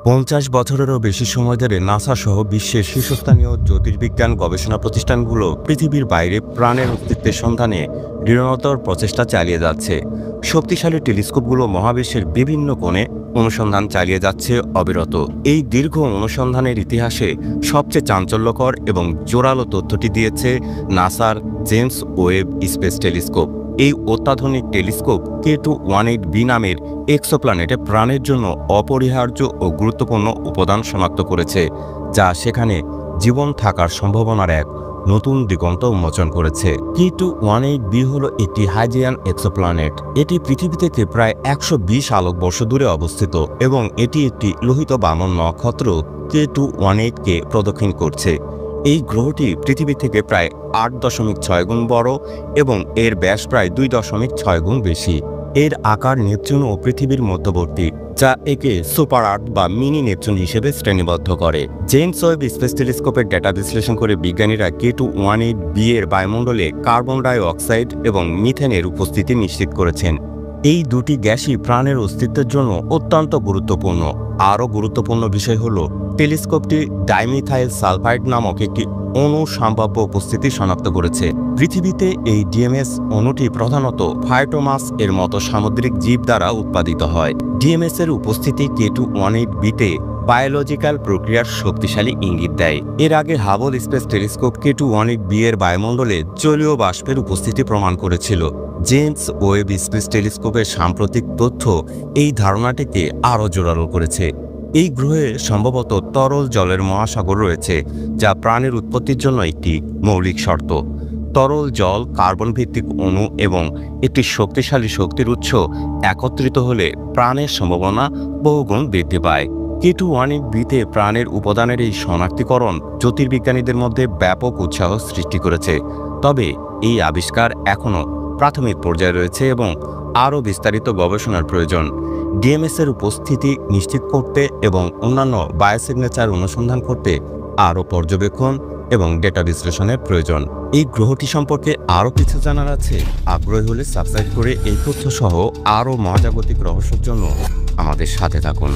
50 বছরেরও বেশি সময় ধরে নাসা সহ বিশ্বের শীর্ষস্থানীয় জ্যোতির্বিজ্ঞান গবেষণা প্রতিষ্ঠানগুলো পৃথিবীর বাইরে প্রাণের অস্তিত্বের সন্ধানে দৃঢ়তর প্রচেষ্টা চালিয়ে যাচ্ছে। শক্তিশালী টেলিস্কোপগুলো মহাবিশ্বের বিভিন্ন কোণে অনুসন্ধান চালিয়ে যাচ্ছে অবিরত। এই দীর্ঘ অনুসন্ধানের ইতিহাসে সবচেয়ে চাঞ্চল্যকর এবং জোরালো তথ্যটি দিয়েছে নাসার জেমস ওয়েব স্পেস টেলিস্কোপ। এই অত্যাধুনিক টেলিস্কোপ K2-18b নামের এক্সোপ্ল্যানেটে প্রাণের জন্য অপরিহার্য ও গুরুত্বপূর্ণ উপাদান শনাক্ত করেছে, যা সেখানে জীবন থাকার সম্ভাবনার এক নতুন দিগন্ত উন্মোচন করেছে। K2-18b হলো একটি হাইজিয়ান এক্সোপ্ল্যানেট। এটি পৃথিবী থেকে প্রায় 120 আলোকবর্ষ দূরে অবস্থিত এবং এটি একটি লোহিত বামন নক্ষত্র K2-18কে প্রদক্ষিণ করছে। এই গ্রহটি পৃথিবী থেকে প্রায় 8.6 গুণ বড় এবং এর ব্যাস প্রায় 2.6 গুণ বেশি। এর আকার নেপচুন ও পৃথিবীর মধ্যবর্তী, যা একে সুপার আর্থ বা মিনি নেপচুন হিসেবে শ্রেণীবদ্ধ করে। জেমস ওয়েব স্পেস টেলিস্কোপের ডেটা বিশ্লেষণ করে বিজ্ঞানীরা K2-18b এর বায়ুমণ্ডলে কার্বন ডাই অক্সাইড এবং মিথেনের উপস্থিতি নিশ্চিত করেছেন। এই দুটি গ্যাসই প্রাণের অস্তিত্বের জন্য অত্যন্ত গুরুত্বপূর্ণ। আরও গুরুত্বপূর্ণ বিষয় হল টেলিস্কোপটি ডাইমিথাইল সালফাইড নামক একটি অণু সম্ভাব্য উপস্থিতি শনাক্ত করেছে। পৃথিবীতে এই ডিএমএস অণুটি প্রধানত ফাইটোমাস এর মতো সামুদ্রিক জীব দ্বারা উৎপাদিত হয়। ডিএমএস এর উপস্থিতি K2-18b-তে বায়োলজিক্যাল প্রক্রিয়ার শক্তিশালী ইঙ্গিত দেয়। এর আগে হাবল স্পেস টেলিস্কোপ K2-18b এর বায়ুমণ্ডলে জলীয় বাষ্পের উপস্থিতি প্রমাণ করেছিল। জেমস ওয়েব স্পেস টেলিস্কোপের সাম্প্রতিক তথ্য এই ধারণাটিকে আরও জোরালো করেছে। এই গ্রহে সম্ভবত তরল জলের মহাসাগর রয়েছে, যা প্রাণের উৎপত্তির জন্য একটি মৌলিক শর্ত। তরল জল, কার্বন ভিত্তিক অণু এবং একটি শক্তিশালী শক্তির উৎস একত্রিত হলে প্রাণের সম্ভাবনা বহুগুণ বৃদ্ধি পায়। K2-18b-তে প্রাণের উপাদানের এই শনাক্তিকরণ জ্যোতির্বিজ্ঞানীদের মধ্যে ব্যাপক উৎসাহ সৃষ্টি করেছে। তবে এই আবিষ্কার এখনও প্রাথমিক পর্যায়ে রয়েছে এবং আরও বিস্তারিত গবেষণার প্রয়োজন। ডিএমএস এর উপস্থিতি নিশ্চিত করতে এবং অন্যান্য বায়োসিগনেচার অনুসন্ধান করতে আরও পর্যবেক্ষণ এবং ডেটা বিশ্লেষণের প্রয়োজন। এই গ্রহটি সম্পর্কে আরও কিছু জানার আছে? আগ্রহী হলে সাবস্ক্রাইব করে এই তথ্য সহ আরও মহাজাগতিক রহস্যের জন্য আমাদের সাথে থাকুন।